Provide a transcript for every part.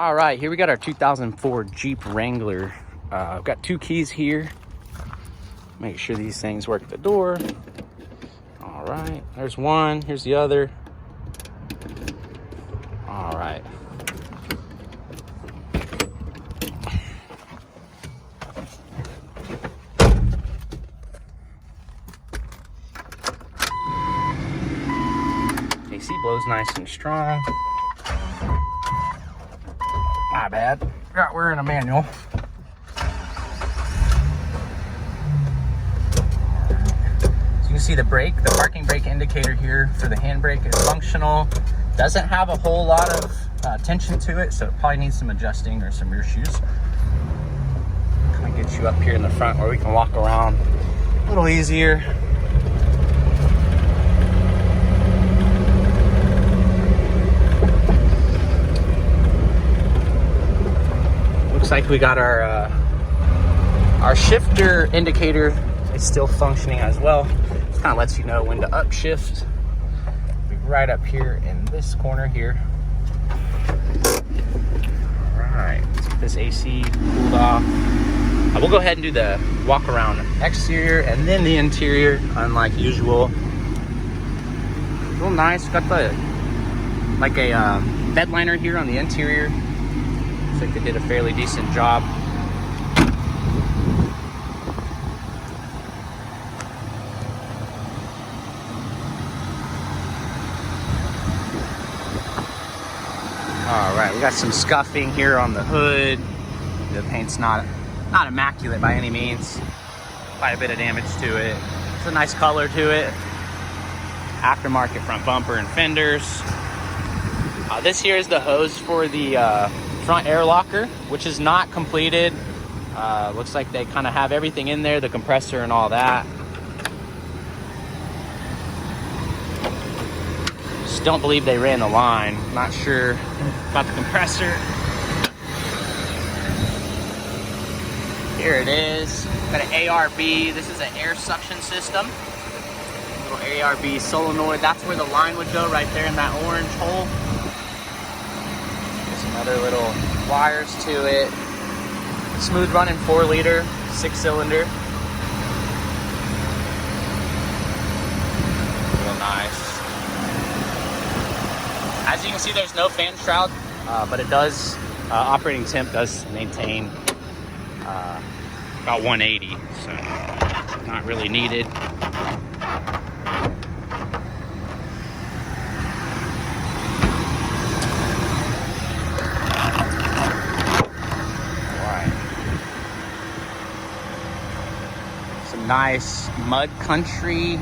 All right, here we got our 2004 Jeep Wrangler. I've got two keys here. Make sure these things work at the door. All right, there's one, here's the other. All right. AC blows nice and strong. My bad. We're in a manual. So you can see the brake, the parking brake indicator here for the handbrake is functional. Doesn't have a whole lot of tension to it, so it probably needs some adjusting or some rear shoes. Kind of get you up here in the front where we can walk around a little easier. Looks like we got our shifter indicator is still functioning as well. It kind of lets you know when to upshift. Be right up here in this corner here. All right, let's get this AC cooled off. We'll go ahead and do the walk around exterior and then the interior, unlike usual. Real nice. Got the like a bed liner here on the interior. Looks like they did a fairly decent job. All right, we got some scuffing here on the hood. The paint's not immaculate by any means. Quite a bit of damage to it. It's a nice color to it. Aftermarket front bumper and fenders. This here is the hose for the front air locker, which is not completed. Looks like they kind of have everything in there, the compressor and all that. Just don't believe they ran the line. Not sure about the compressor. Here it is. Got an ARB. This is an air suction system. Little ARB solenoid. That's where the line would go, right there in that orange hole. Some other little wires to it. Smooth running 4-liter, 6-cylinder. Real nice. As you can see, there's no fan shroud, but it does, operating temp does maintain about 180, so not really needed. Some nice mud country.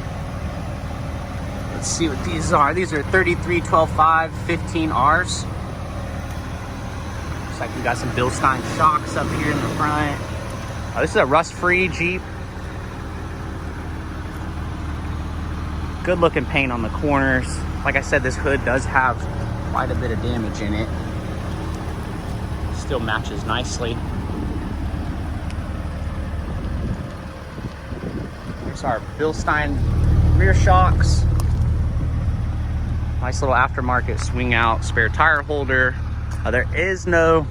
Let's see what these are. These are 33, 12, 5, 15Rs. Looks like we got some Bilstein shocks up here in the front. This is a rust-free Jeep. Good looking paint on the corners. Like I said, this hood does have quite a bit of damage in it. Still matches nicely. Here's our Bilstein rear shocks. Nice little aftermarket swing out spare tire holder. There is no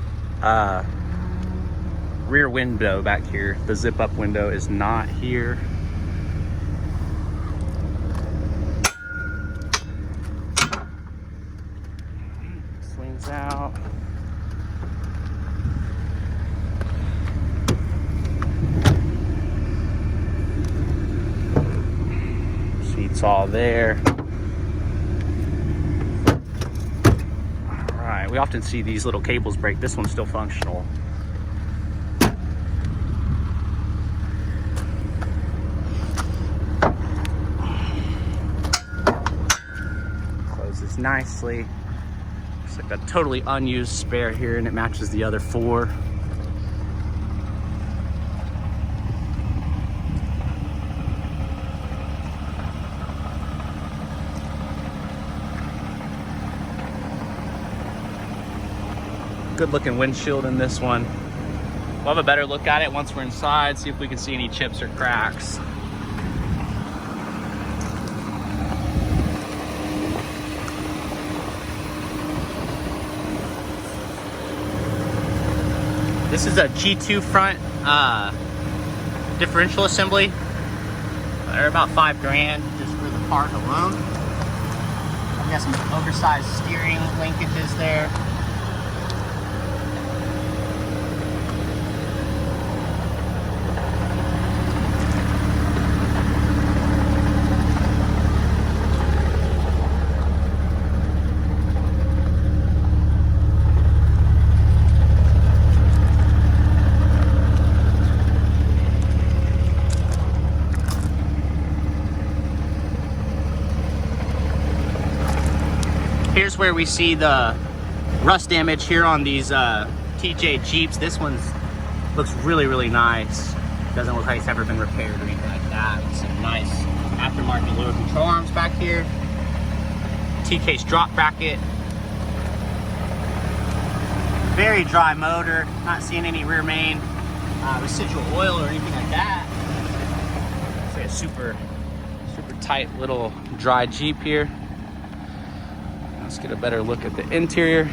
rear window back here. The zip up window is not here. Swings out. Seats all there. All right, we often see these little cables break. This one's still functional. Closes nicely. It's like a totally unused spare here, and it matches the other 4. Good looking windshield in this one. We'll have a better look at it once we're inside, see if we can see any chips or cracks. This is a G2 front differential assembly. They're about $5,000 just for the part alone. I've got some oversized steering linkages there. Here's where we see the rust damage here on these TJ Jeeps. This one looks really, really nice. Doesn't look like it's ever been repaired or anything like that. Some nice aftermarket lower control arms back here. T-case drop bracket. Very dry motor. Not seeing any rear main residual oil or anything like that. It's like a super tight little dry Jeep here. Let's get a better look at the interior.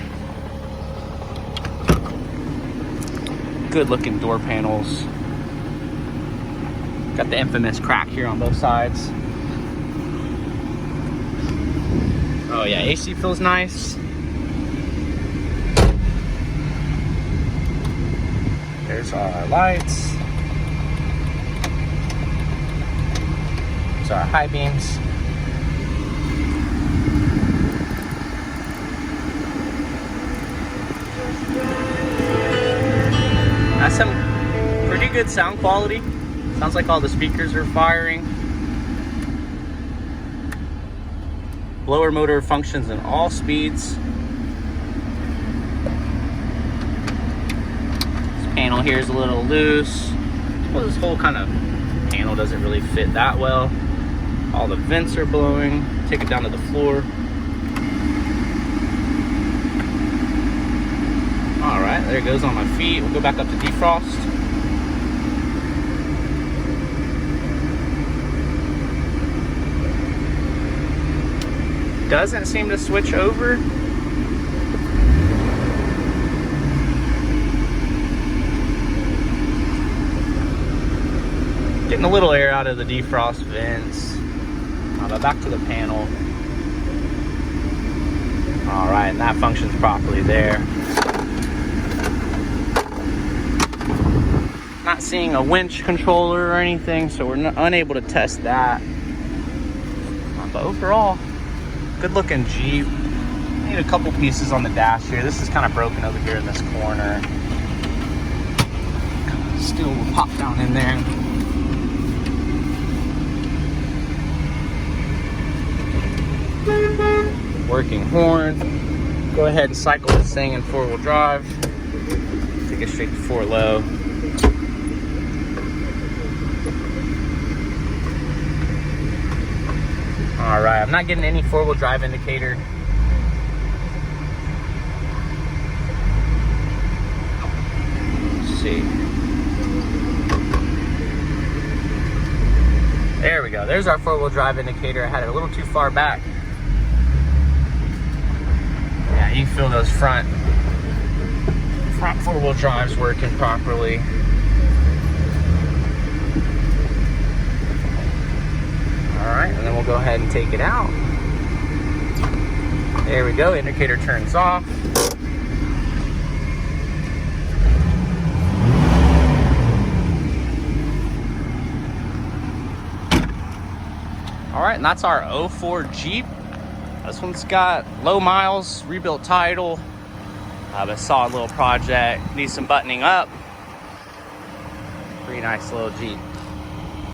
Good looking door panels. Got the infamous crack here on both sides. Oh yeah, AC feels nice. There's our lights. There's our high beams. That's some pretty good sound quality. Sounds like all the speakers are firing. Blower motor functions in all speeds. This panel here is a little loose. Well, this whole kind of panel doesn't really fit that well. All the vents are blowing. Take it down to the floor. All right, there it goes on my feet. We'll go back up to defrost. Doesn't seem to switch over. Getting a little air out of the defrost vents. But back to the panel. All right, and that functions properly there. Not seeing a winch controller or anything, so we're unable to test that. But overall, good looking Jeep. Need a couple pieces on the dash here. This is kind of broken over here in this corner. Steel will pop down in there. Working horn. Go ahead and cycle this thing in 4-wheel drive. Take it straight to 4 low. All right, I'm not getting any 4-wheel drive indicator. Let's see. There we go. There's our 4-wheel drive indicator. I had it a little too far back. Yeah, you can feel those front 4-wheel drives working properly. All right, and then we'll go ahead and take it out. There we go, indicator turns off. All right, and that's our 04 Jeep. This one's got low miles, rebuilt title, a solid little project, needs some buttoning up. Pretty nice little Jeep.